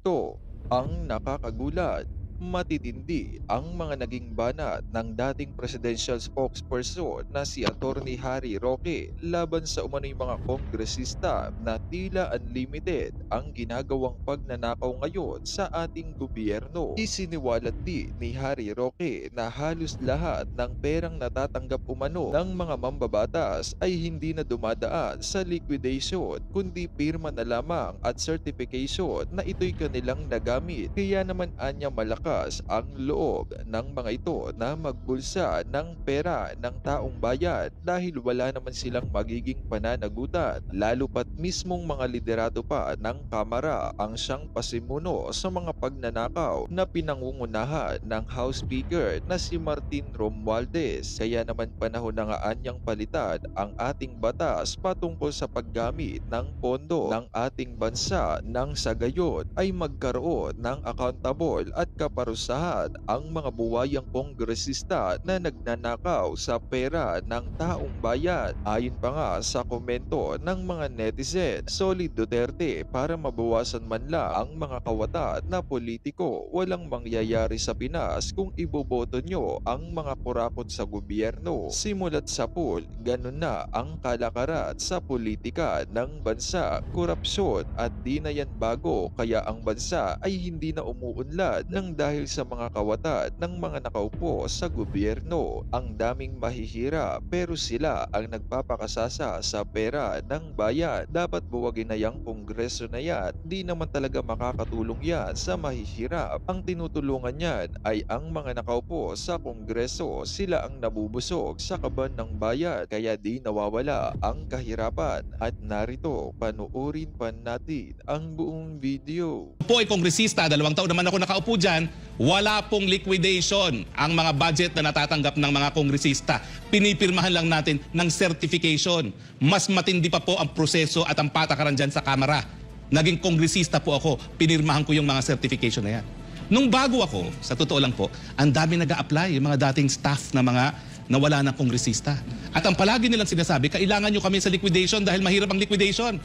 Ito ang nakakagulat. Matitindi ang mga naging banat ng dating presidential spokesperson na si Attorney Harry Roque laban sa umano'y mga kongresista na tila unlimited ang ginagawang pagnanakaw ngayon sa ating gobyerno. Isiniwalat din ni Harry Roque na halos lahat ng perang natatanggap umano ng mga mambabatas ay hindi na dumadaan sa liquidation kundi pirma na lamang at certification na ito'y kanilang nagamit. Kaya naman anya malakas ang loob ng mga ito na magbulsa ng pera ng taong bayan dahil wala naman silang magiging pananagutan, lalo pat mismong mga liderato pa ng Kamara ang siyang pasimuno sa mga pagnanakaw na pinangungunahan ng House Speaker na si Martin Romualdez. Kaya naman panahon na nga anyang palitan ang ating batas patungkol sa paggamit ng pondo ng ating bansa nang sa gayon ay magkaroon ng accountable at kaparusahan ang mga buwayang kongresista na nagnanakaw sa pera ng taong bayan. Ayon pa nga sa komento ng mga netizen, solid Duterte para mabawasan man lang ang mga kawatan na politiko. Walang mangyayari sa Pinas kung iboboto nyo ang mga kurakot sa gobyerno. Simulat sa pool, ganun na ang kalakaran sa politika ng bansa. Korupsyon at di na yan bago, kaya ang bansa ay hindi na umuunlad ng dahil sa mga kawatan ng mga nakaupo sa gobyerno. Ang daming mahihirap pero sila ang nagpapakasasa sa pera ng bayan. Dapat buwagin na yang kongreso na yan. Di naman talaga makakatulong yan sa mahihirap. Ang tinutulungan yan ay ang mga nakaupo sa kongreso. Sila ang nabubusog sa kaban ng bayan kaya di nawawala ang kahirapan. At narito, panuorin pa natin ang buong video. Po ay kongresista, 2 taon naman ako nakaupo dyan, wala pong liquidation ang mga budget na natatanggap ng mga kongresista. Pinipirmahan lang natin ng certification. Mas matindi pa po ang proseso at ang patakaran dyan sa Kamara. Naging kongresista po ako, pinirmahan ko yung mga certification na yan. Nung bago ako, sa totoo lang po, ang dami nag-a-apply, yung mga dating staff na mga nawala ng kongresista. At ang palagi nilang sinasabi, kailangan nyo kami sa liquidation dahil mahirap ang liquidation.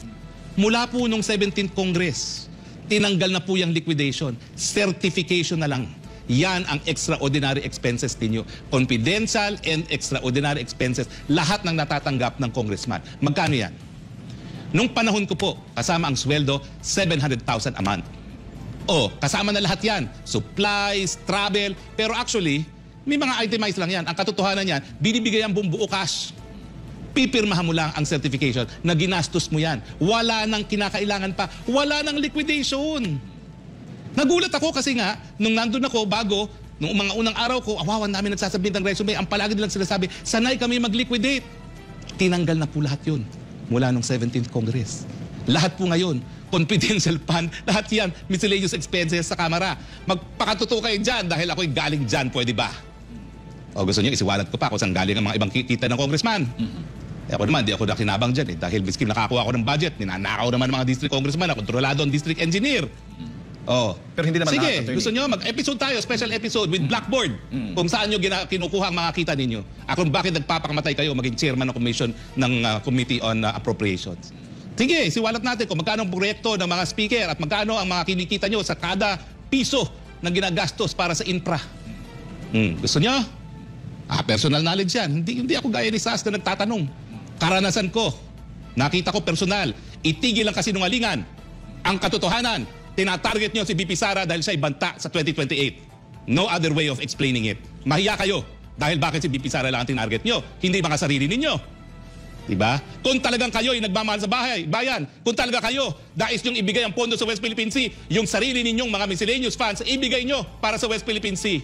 Mula po nung 17th Congress, tinanggal na po yung liquidation. Certification na lang. Yan ang extraordinary expenses ninyo. Confidential and extraordinary expenses. Lahat ng natatanggap ng congressman. Magkano yan? Nung panahon ko po, kasama ang sweldo, 700,000 a month. O, kasama na lahat yan. Supplies, travel. Pero actually, may mga itemized lang yan. Ang katotohanan yan, binibigay ang buong buo cash. Pipirmahan mo lang ang certification na ginastos mo yan. Wala nang kinakailangan pa. Wala nang liquidation. Nagulat ako kasi nga, nung nandun ako bago, nung mga unang araw ko, awawan namin nagsasabit ng resume, ang palagi nilang sinasabi, sanay kami mag-liquidate. Tinanggal na po lahat yun mula nung 17th Congress. Lahat po ngayon, confidential fund, lahat yan, miscellaneous expenses sa Kamara. Magpakatotoo kayo dyan dahil ako'y galing dyan, pwede ba? O gusto niyo, isiwalat ko pa kung saan galing ang mga ibang kita ng congressman. Ako naman, di ako nakinabang dyan. Dahil miskin nakakuha ako ng budget, ninanakaw naman ng mga district congressman, kontrolado ang district engineer. Oh. Pero hindi naman sige, gusto nyo, mag-episode tayo, special episode with Blackboard. Kung saan nyo kinukuha ang mga kita ninyo. Kung bakit nagpapakamatay kayo maging chairman ng commission ng Committee on Appropriations. Sige, siwalat natin kung magkano ang proyekto ng mga speaker at magkano ang mga kinikita nyo sa kada piso na ginagastos para sa infra. Gusto nyo? Personal knowledge yan. Hindi ako gaya ni Sas na nagtatanong. Karanasan ko. Nakita ko personal. Itigil ang kasinungalingan. Ang katotohanan, tinatarget nyo si BP Sara dahil siya ibanta sa 2028. No other way of explaining it. Mahiya kayo. Dahil bakit si BP Sara lang ang tinarget nyo? Hindi mga sarili ninyo. Diba? Kung talagang kayo ay nagmamahal sa bayan, kung talaga kayo, dais nyong ibigay ang pondo sa West Philippine Sea, yung sarili ninyong mga miscellaneous funds, ibigay nyo para sa West Philippine Sea.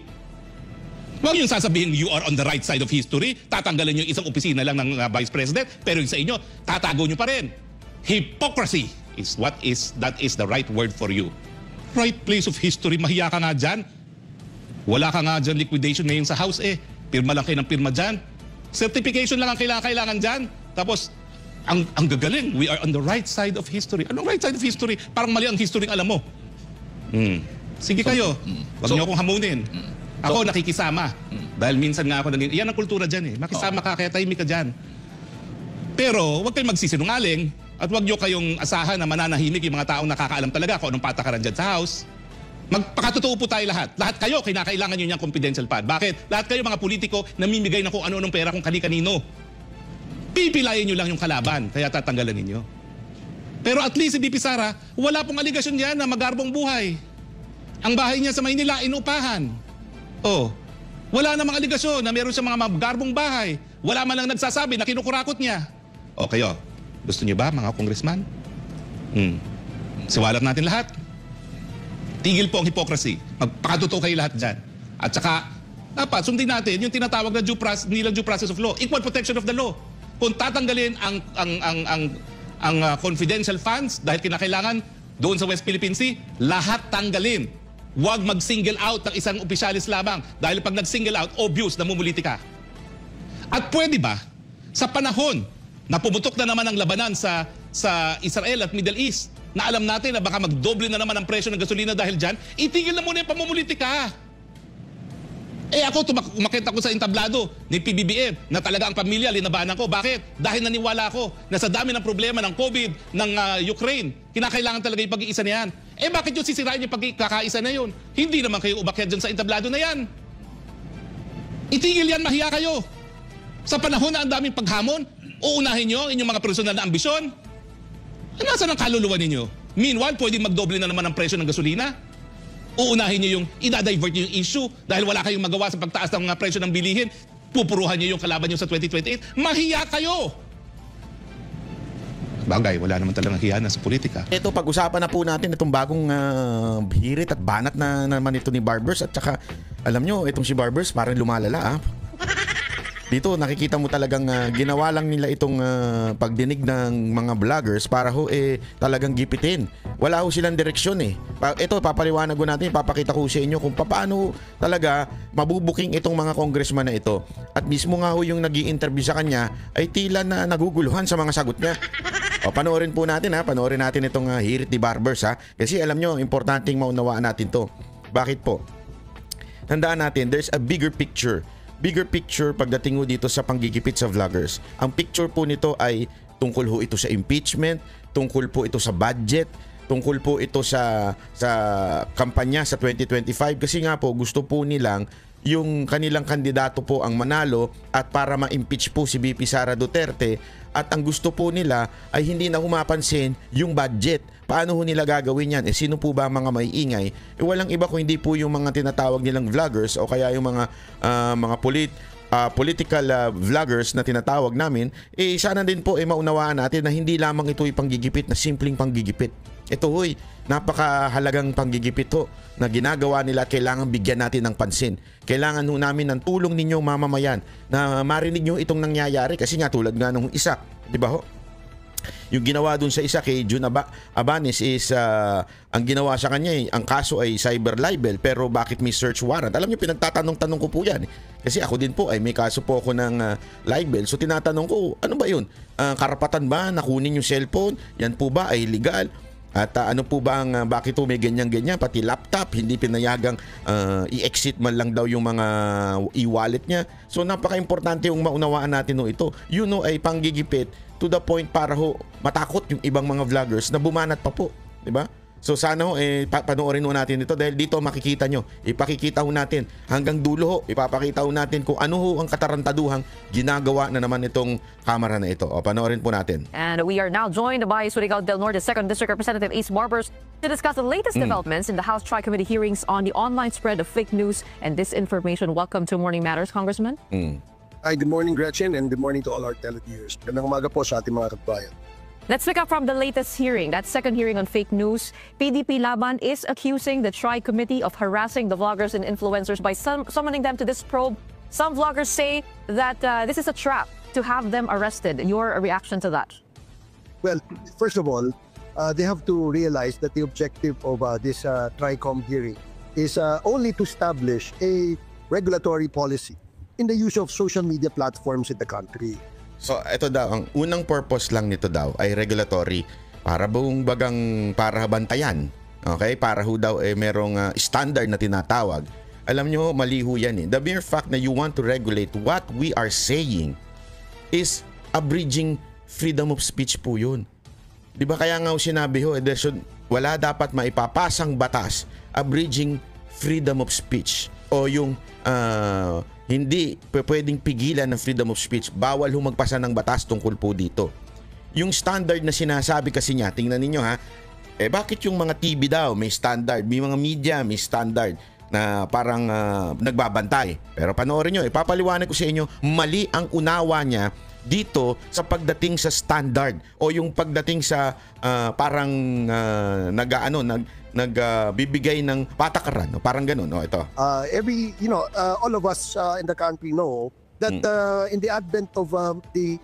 Huwag yung sasabihin you are on the right side of history, tatanggalin nyo isang opisina lang ng Vice President, pero yung sa inyo, tatago nyo pa rin. Hypocrisy is that is the right word for you. Right place of history, mahiya ka nga dyan. Wala ka nga dyan liquidation ngayon sa House eh. Pirma lang kayo ng pirma dyan. Certification lang ang kailangan dyan. Tapos, ang gagaling, we are on the right side of history. Anong right side of history? Parang mali ang history ang alam mo. Sige kayo, wag niyo akong hamunin. Ako nakikisama. Dahil minsan nga ako yan ang kultura dyan eh. Makisama ka, kaya tahimik ka dyan. Pero, huwag kayong magsisinungaling. At huwag nyo kayong asahan na mananahimik yung mga taong nakakaalam talaga kung anong patakaran dyan sa House. Magpakatotoo po tayo lahat. Lahat kayo, kinakailangan nyo niyang confidential fund. Bakit? Lahat kayo mga politiko namimigay na kung ano-anong pera kung kani-kanino. Pipilayin nyo lang yung kalaban, kaya tatanggalan ninyo. Pero at least si BP Sara, wala pong aligasyon yan na magarbong buhay. Ang bahay niya sa Maynila, inupahan. Oh, wala namang aligasyon na meron siya mga magarbong bahay. Wala man lang nagsasabi na kinukurakot niya. O kayo, gusto niyo ba mga congressman? Siwalat natin lahat. Tigil po ang hypocrisy. Magpakatotoo kayo lahat dyan. At saka, dapat sundin natin yung tinatawag na nilang due process of law, equal protection of the law. Kung tatanggalin ang confidential funds dahil kinakailangan doon sa West Philippine Sea, lahat tanggalin. Huwag mag-single out ng isang opisyalis lamang dahil pag nag-single out, obvious na mumuliti ka. At pwede ba, sa panahon na pumutok na naman ang labanan sa Israel at Middle East, na alam natin na baka magdoble na naman ang presyo ng gasolina dahil dyan, itigil na muna yung pamumulitika. Ako, umakit ako sa entablado ni PBBM na talaga ang pamilya, linabanan ko. Bakit? Dahil naniwala ako na sa dami ng problema ng COVID, ng Ukraine, kinakailangan talaga yung pag-iisa na yan. Bakit yung sisirain yung pagkakaisa na yun? Hindi naman kayo umakyat dyan sa entablado na yan. Itigil yan, mahiya kayo. Sa panahon na ang daming paghamon, uunahin nyo ang inyong mga personal na ambisyon. Nasaan ang kaluluwa ninyo? Meanwhile, pwedeng magdoble na naman ang presyo ng gasolina. Uunahin nyo yung, idadivert nyo yung issue dahil wala kayong magawa sa pagtaas ng mga presyo ng bilihin. Pupuruhan nyo yung kalaban nyo sa 2028. Mahiya kayo! Bagay, wala naman talagang hiyanan sa politika. Ito, pag-usapan na po natin itong bagong hirit at banat na naman ito ni Barbers. At saka, alam nyo, itong si Barbers parang lumalala. Dito nakikita mo talagang ginawa lang nila itong pagdinig ng mga vloggers para talagang gipitin. Wala ho silang direksyon Ito papaliwanag ko natin, papakita ko sa inyo kung paano talaga mabubuking itong mga congressman na ito. At mismo nga ho yung nag-i-interview sa kanya ay tila na naguguluhan sa mga sagot niya. Panoorin po natin panoorin natin itong hirit ni Barbers kasi alam nyo, importanteng maunawaan natin to. Bakit po? Tandaan natin, there's a bigger picture pagdating ho dito sa panggigipit sa vloggers. Ang picture po nito ay tungkol ho ito sa impeachment, tungkol po ito sa budget, tungkol po ito sa kampanya sa 2025 kasi nga po gusto po nilang yung kanilang kandidato po ang manalo at para ma-impeach po si VP Sara Duterte at ang gusto po nila ay hindi na humapansin yung budget. Paano ho nila gagawin yan? Sino po ba ang mga maiingay? Walang iba kung hindi po yung mga tinatawag nilang vloggers o kaya yung mga political vloggers na tinatawag namin. Sana din po maunawaan natin na hindi lamang ito yung panggigipit na simpleng panggigipit. Ito hoy, napakahalagang panggigipit ho na ginagawa nila at kailangan bigyan natin ng pansin. Kailangan ho namin ng tulong ninyong mamamayan na marinig nyo itong nangyayari kasi nga tulad nga nung isa, di ba ho? Yung ginawa dun sa isa kay Jun Abanes is ang ginawa sa kanya ang kaso ay cyber libel pero bakit may search warrant? Alam niyo pinagtatanong-tanong ko po yan. Kasi ako din po ay may kaso po ako ng libel. So tinatanong ko, ano ba yun? Karapatan ba na kunin yung cellphone? Yan po ba ay legal? At ano po ba ang bakit may ganyan-ganyan? Pati laptop, hindi pinayagang i-exit man lang daw yung mga e-wallet niya. So napaka-importante yung maunawaan natin ito. Yun ay panggigipit to the point para ho matakot yung ibang mga vloggers na bumanat pa po. Diba? So sana ho panoorin ho natin ito dahil dito makikita nyo. Ipakikita ho natin hanggang dulo ho. Ipapakita ho natin kung ano ho ang katarantaduhang ginagawa na naman itong kamera na ito. Panoorin po natin. And we are now joined by Surigao del Norte 2nd District Representative Ace Barbers to discuss the latest developments in the House Tri-Committee hearings on the online spread of fake news and disinformation. Welcome to Morning Matters, Congressman. Hi, good morning Gretchen and good morning to all our televiewers. Magandang umaga po sa ating mga kabayan. Let's pick up from the latest hearing, that second hearing on fake news. PDP Laban is accusing the Tri-Committee of harassing the vloggers and influencers by summoning them to this probe. Some vloggers say that this is a trap to have them arrested. Your reaction to that? Well, first of all, they have to realize that the objective of this Tri-Com hearing is only to establish a regulatory policy in the use of social media platforms in the country. So ito daw, ang unang purpose lang nito daw ay regulatory para buong bagang para bantayan. Okay? Para ho daw merong standard na tinatawag. Alam nyo, mali ho yan The mere fact na you want to regulate what we are saying is abridging freedom of speech po yun. Di ba kaya nga sinabi ho, wala dapat maipapasang batas abridging freedom of speech o yung hindi pwedeng pigilan ng freedom of speech. Bawal magpasa ng batas tungkol po dito. Yung standard na sinasabi kasi niya, tingnan ninyo ha, bakit yung mga TV daw may standard, may mga media may standard na parang nagbabantay. Pero panoorin nyo, ipapaliwanag ko sa inyo, mali ang unawa niya dito sa pagdating sa standard o yung pagdating sa parang nagbibigay ng patakaran, no? Parang ganun, no? Ito. All of us in the country know that in the advent of the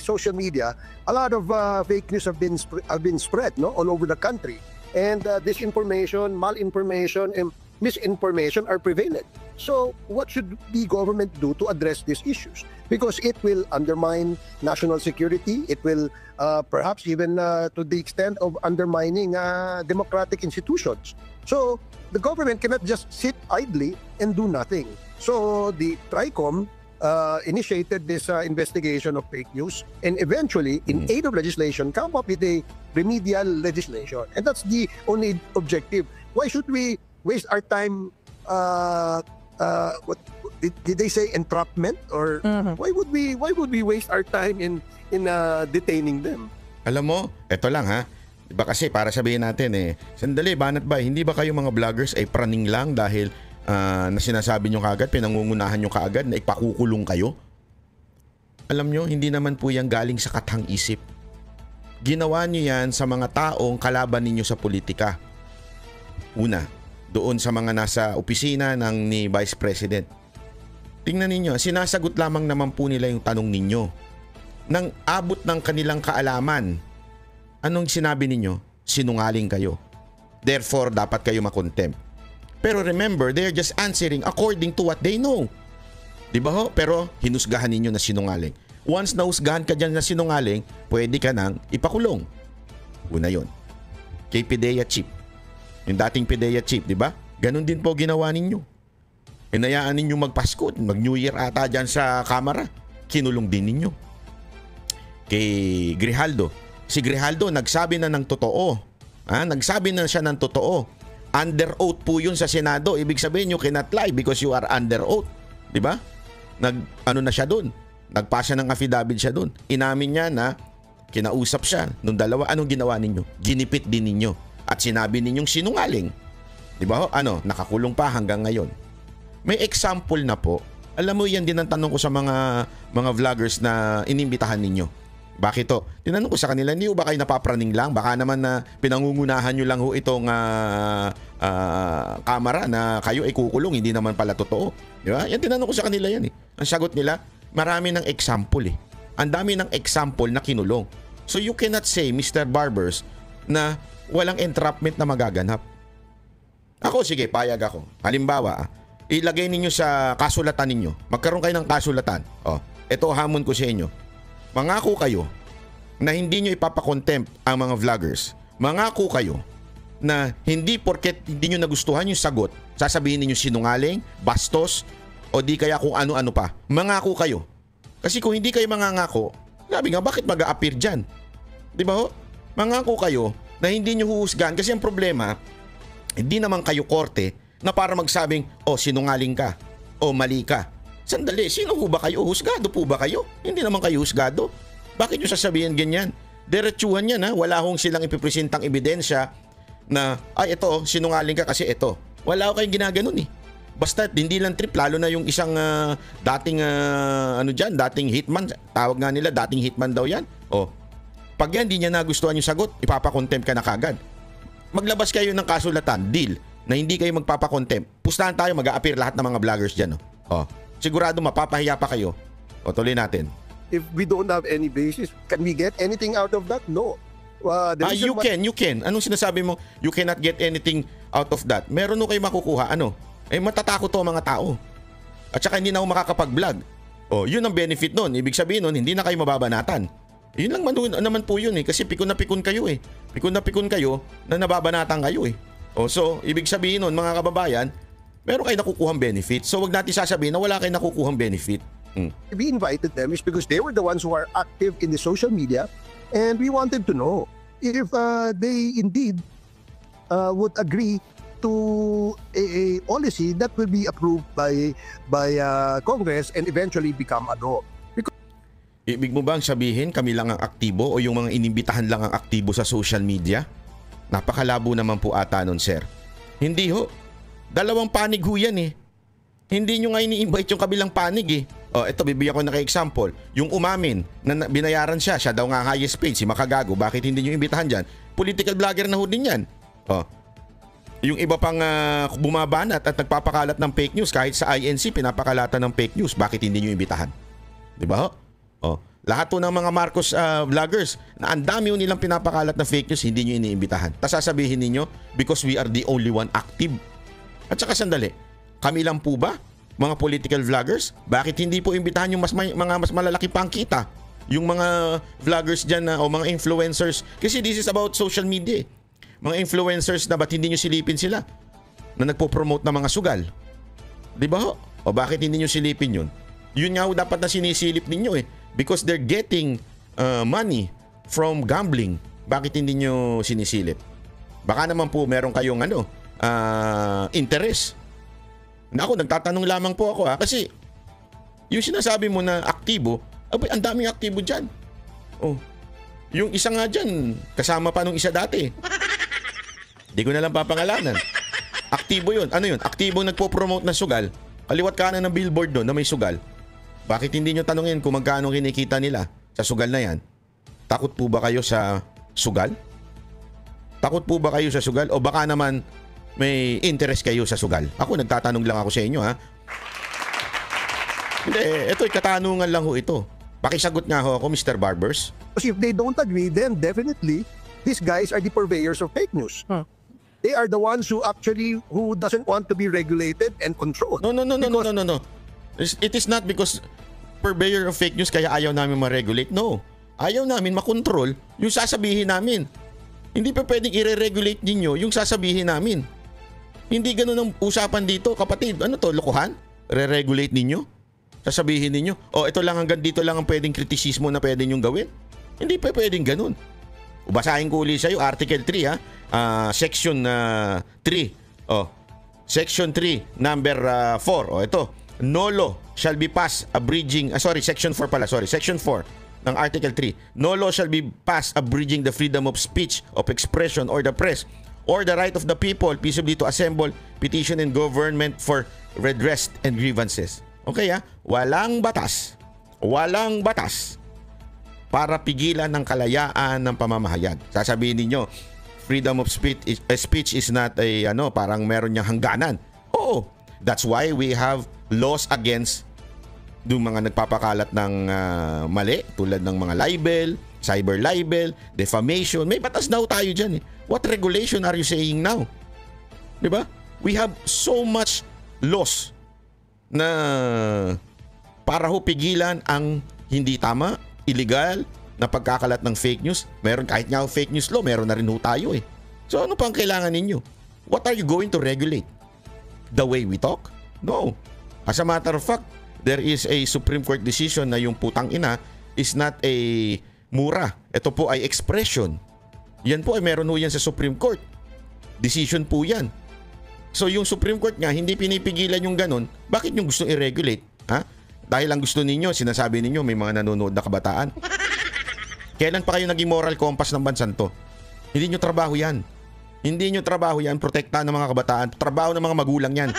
social media, a lot of fake news have been spread, no, all over the country, and disinformation, malinformation, and misinformation are prevalent. So, what should the government do to address these issues? Because it will undermine national security. It will perhaps even to the extent of undermining democratic institutions. So, the government cannot just sit idly and do nothing. So, the TRICOM initiated this investigation of fake news and eventually, in aid of legislation, come up with a remedial legislation. And that's the only objective. Why should we waste our time? What did they say? Entrapment? Or why would we waste our time in detaining them? Alam mo, eto lang ha. Diba kasi para sabihin natin sandali, banat ba, hindi ba kayo mga vloggers ay praning lang dahil na sinasabi nyo kaagad, pinangungunahan nyo kaagad na ipakukulong kayo? Alam nyo, hindi naman po yan galing sa kathang isip. Ginawa nyo yan sa mga taong kalaban ninyo sa politika. Una, doon sa mga nasa opisina ni Vice President. Tingnan ninyo, sinasagot lamang naman po nila yung tanong ninyo. Nang abot ng kanilang kaalaman, anong sinabi ninyo? Sinungaling kayo. Therefore, dapat kayo makontempt. Pero remember, they're just answering according to what they know. Di ba ho? Pero hinusgahan ninyo na sinungaling. Once nahusgahan ka dyan na sinungaling, pwede ka nang ipakulong. Una yun. Kay PIDEA Chief. Yung dating PIDEA Chief, di ba? Ganon din po ginawa ninyo. Hinayaan ninyo magpasko, mag-New Year ata dyan sa kamera. Kinulong din ninyo. Kay Grijaldo. Si Grijaldo nagsabi na ng totoo. Nagsabi na siya ng totoo. Under oath po yun sa Senado. Ibig sabihin, you cannot lie because you are under oath. Di ba? Na siya dun. Nagpasa ng affidavit siya dun. Inamin niya na kinausap siya nung dalawa. Anong ginawa ninyo? Ginipit din ninyo. At sinabi ninyong sinungaling. Di ba? Nakakulong pa hanggang ngayon. May example na po. Alam mo, yan din ang tanong ko sa mga vloggers na inimbitahan ninyo. Bakit to? Tinanong ko sa kanila, hindi ba kayo napapraning lang? Baka naman na pinangungunahan nyo lang itong kamera na kayo ay kukulong, hindi naman pala totoo. Di ba? Yan tinanong ko sa kanila yan eh. Ang sagot nila, marami ng example eh. Ang dami ng example na kinulong. So you cannot say, Mr. Barbers, na walang entrapment na magaganap. Ako, sige, payag ako. Halimbawa, ilagay ninyo sa kasulatan ninyo. Magkaroon kayo ng kasulatan. Ito hamon ko sa inyo. Mangako kayo na hindi nyo ipapakontempt ang mga vloggers. Mangako kayo na hindi porket hindi nyo nagustuhan yung sagot, sasabihin ninyo sinungaling, bastos, o di kaya kung ano-ano pa. Mangako kayo. Kasi kung hindi kayo mangangako, sabi nga, bakit mag-a-appear dyan? Di ba ho? Mangako kayo na hindi nyo huhusgahan. Kasi ang problema, hindi naman kayo korte na para magsabing, sinungaling ka, mali ka. Sandali, sino po ba kayo? Husgado po ba kayo? Hindi naman kayo husgado. Bakit nyo sasabihin ganyan? Diretsuhan yan ha. Wala hong silang ipipresentang ebidensya na, ito, sinungaling ka kasi ito. Wala ko kayong ginaganon eh. Basta hindi lang trip, lalo na yung isang dating hitman. Tawag nga nila, dating hitman daw yan. Pag yan, hindi niya nagustuhan yung sagot, ipapakontempt ka na kagad. Maglabas kayo ng kasulatan, deal, na hindi kayo magpapakontempt. Pustahan tayo, mag-a-appear lahat ng mga vloggers dyan. Sigurado mapapahiya pa kayo. Tuloy natin. If we don't have any basis, can we get anything out of that? No. You can. Anong sinasabi mo? You cannot get anything out of that. Meron kayo makukuha. Matatakot to ang mga tao. At saka hindi na ako makakapag-vlog. Yun ang benefit nun. Ibig sabihin nun, hindi na kayo mababanatan. Yun lang naman po yun eh. Kasi pikon na pikon kayo eh. Pikon na pikon kayo na nababanatan kayo eh. So, ibig sabihin nun, mga kababayan, meron kayo nakukuhang benefit. So, wag natin sasabihin na wala kayo nakukuhang benefit. We invited them is because they were the ones who are active in the social media and we wanted to know. if they indeed would agree to a policy that will be approved by Congress and eventually become a law. Ibig mo bang sabihin kami lang ang aktibo o yung mga inimbitahan lang ang aktibo sa social media? Napakalabo naman po ata nun, sir. Hindi ho. Dalawang panig ho yan eh. Hindi nyo nga ini-invite yung kabilang panig eh. O, ito, bibigyan ko na example. Yung umamin na binayaran siya daw nga highest paid, si Makagago. Bakit hindi nyo imbitahan dyan? Political vlogger na ho din yan. O, yung iba pang bumabanat at nagpapakalat ng fake news, kahit sa INC pinapakalatan ng fake news, bakit hindi nyo imbitahan? Di ba ho? O, lahat po ng mga Marcos vloggers na ang dami nilang pinapakalat na fake news, hindi nyo iniimbitahan. Tapos sasabihin ninyo, because we are the only one active. At saka sandali, kami lang po ba, mga political vloggers? Bakit hindi po imbitahan yung mga mas malalaki pang kita? Yung mga vloggers dyan o mga influencers. Kasi this is about social media. Mga influencers na ba't hindi nyo silipin sila? Na nagpo-promote ng mga sugal. Di ba ho? O bakit hindi nyo silipin yun? Yun nga ho dapat na sinisilip ninyo eh. Because they're getting money from gambling. Bakit hindi nyo sinisilip? Baka naman po meron kayong interest. Na ako, nagtatanong lamang po ako kasi yung sinasabi mo na aktibo, abay, ang daming aktibo dyan. Oh, yung isa nga dyan, kasama pa nung isa dati. Di ko na lang papangalanan. Aktibo yun. Ano yun? Aktibo nagpo-promote ng sugal. Kaliwat kanan ng billboard doon na may sugal. Bakit hindi nyo tanungin kung magkano kinikita nila sa sugal na yan? Takot po ba kayo sa sugal? Takot po ba kayo sa sugal? O baka naman may interest kayo sa sugal? Ako, nagtatanong lang ako sa inyo ha. Hindi, ito'y katanungan lang ho ito. Pakisagot nga ho ako, Mr. Barbers. Because if they don't agree, then definitely these guys are the purveyors of fake news. They are the ones who doesn't want to be regulated and controlled. No. It is not because purveyor of fake news kaya ayaw namin ma-regulate. No. Ayaw namin makontrol yung sasabihin namin. Hindi pa pwedeng i-regulate ninyo yung sasabihin namin. Hindi ganun ang usapan dito, kapatid. Ano to, lokohan? Re-regulate ninyo? Sasabihin ninyo, ito lang, hanggang dito lang ang pwedeng kritisismo na pwede nyong gawin? Hindi pa pwedeng ganun. Basahin ko ulit sa'yo, Article 3 Section 3. Section 3, number 4. Ito. No law shall be passed abridging, Section 4 pala, Section 4 ng Article 3. No law shall be passed abridging the freedom of speech, of expression, or the press, or the right of the people peaceably to assemble, petition, and government for redress and grievances. Okay walang batas para pigilan ng kalayaan ng pamamahayag. Sasabihin ninyo, freedom of speech is not parang meron niyang hangganan. Oo, that's why we have laws against yung mga nagpapakalat ng mali, tulad ng mga libel, cyber libel, defamation. May batas daw tayo dyan eh. What regulation are you saying now? Diba? We have so much laws na para ho pigilan ang hindi tama, illegal na pagkakalat ng fake news. Meron kahit nga fake news law, meron na rin ho tayo eh. So ano pang kailangan ninyo? What are you going to regulate? The way we talk? No. As a matter of fact, there is a Supreme Court decision na yung putang ina is not a mura. Ito po ay expression. Yan po ay meron ho yan sa Supreme Court. Decision po yan. So yung Supreme Court nga, hindi pinipigilan yung ganun. Bakit yung gusto i-regulate? Ha? Dahil ang gusto ninyo, sinasabi ninyo may mga nanonood na kabataan. Kailan pa kayo naging moral compass ng bansang to? Hindi nyo trabaho yan. Hindi nyo trabaho yan, protektahan ng mga kabataan. Trabaho ng mga magulang yan.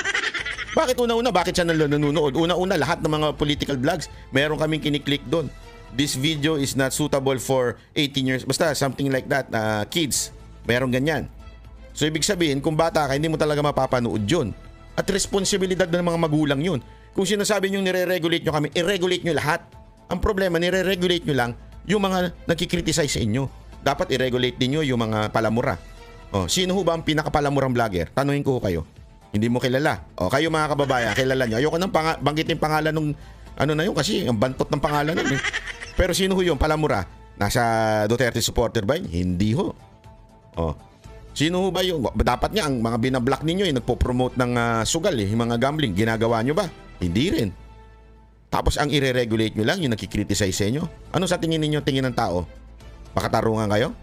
Bakit una-una? Bakit siya nanonood? Una-una, lahat ng mga political vlogs, meron kaming kiniklik doon. This video is not suitable for 18 years. Basta, something like that. Kids, meron ganyan. So, ibig sabihin, kung bata ka, hindi mo talaga mapapanood yun. At responsibilidad ng mga magulang yun. Kung sinasabi nyo nire-regulate nyo kami, i-regulate nyo lahat. Ang problema, nire-regulate nyo lang yung mga nagkikriticize sa inyo. Dapat i-regulate ninyo yung mga palamura. Sino ho ba ang pinakapalamurang vlogger? Tanungin ko kayo. Hindi mo kilala. Kayo mga kababayan, kilala nyo. Ayoko nang banggitin pangalan nung na yun kasi ang bantot ng pangalan nun eh. Pero sino ho yung palamura? Nasa Duterte supporter ba yun? Hindi ho. Sino ho ba yung? Dapat nga ang mga binablock ninyo nagpo-promote ng sugal yung mga gambling. Ginagawa nyo ba? Hindi rin. Tapos ang i-regulate nyo lang yung nakikriticize sa inyo. Ano sa tingin ninyo, tingin ng tao? Makatarungan kayo?